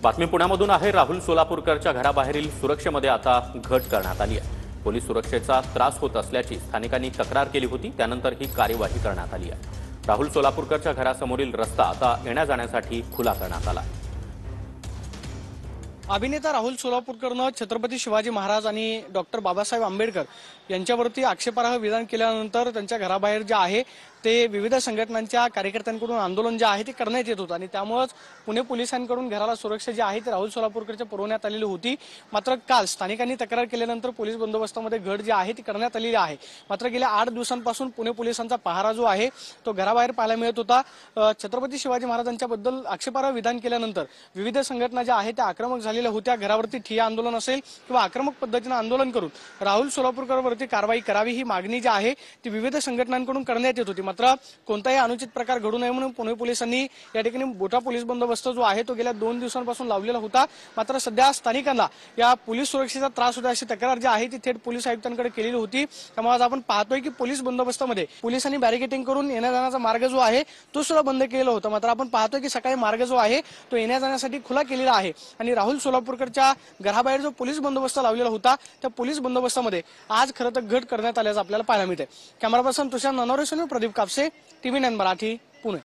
बातमी पुण्यामधून आहे। राहुल सोलापूरकरच्या घराबाहेरील सुरक्षेमध्ये आता घट करण्यात आली आहे। पोलीस सुरक्षेचा त्रास होत असल्याची स्थानिकांनी तक्रार केली होती, त्यानंतर ही कार्यवाही करण्यात आली आहे। राहुल सोलापूरकरच्या घरासमोरील रस्ता आता येण्या जाण्यासाठी खुला करण्यात आला आहे। अभिनेता राहुल सोलापूरकरनं छत्रपती शिवाजी महाराज आणि डॉक्टर बाबासाहेब आंबेडकर यांच्यावरती आक्षेपार्ह विधान केल्यानंतर त्यांच्या घराबाहेर जे आहे ते विविध संघटनांच्या कार्यकर्त्यांकडून आंदोलन जे आहे ते करण्यात येत होतं आणि त्यामुळेच पुणे पोलिसांकडून घराला सुरक्षा जी आहे ती राहुल सोलापूरकरच्या पुरवण्यात आलेली होती। मात्र काल स्थानिकांनी तक्रार केल्यानंतर पोलीस बंदोबस्तामध्ये घट जी आहे ती करण्यात आलेली आहे। मात्र गेल्या 8 दिवसांपासून पुणे पोलिसांचा पहारा जो आहे तो घराबाहेर पाहायला मिळत होता। छत्रपती शिवाजी महाराजांच्याबद्दल आक्षेपार्ह विधान केल्यानंतर विविध संघटना ज्या आहेत त्या आक्रमक झालेल्या होत्या। घरावरती ठिय्या आंदोलन असेल किंवा आक्रमक पद्धतीने आंदोलन करून राहुल सोलापूरकरवरती कारवाई करावी ही मागणी जी आहे ती विविध संघटनांकडून करण्यात येत होती। मात्र कोणताही अनुचित प्रकार घडू नये म्हणून पुणे पोलिसांनी या ठिकाणी मोठा पोलीस बंदोबस्त जो आहे तो गेल्या 2 दिवसांपासून लावलेला होता। मात्र सध्या स्थानिकांना या पोलीस सुरक्षेचा त्रास होता अशी तक्रार जी आहे ती थेट पोलीस आयुक्तांकडे केलेली होती। त्यामुळे आज आपण पाहतोय की पोलीस बंदोबस्तामध्ये पोलिसांनी बॅरिकेडिंग करून येण्या जाण्याचा मार्ग जो आहे तो सुद्धा बंद केलेला होता। मात्र आपण पाहतोय की सकाळी मार्ग जो आहे तो येण्या जाण्यासाठी खुला केलेला आहे आणि राहुल सोलापूरकरच्या घराबाहेर जो पोलीस बंदोबस्त लावलेला होता त्या पोलीस बंदोबस्तामध्ये आज खरं तर घट करण्यात आल्याचं आपल्याला पाहायला मिळते। कॅमेरा पर्सन तुषार ननवरेसह प्रदीप कापसे, TV9 मराठी, पुणे।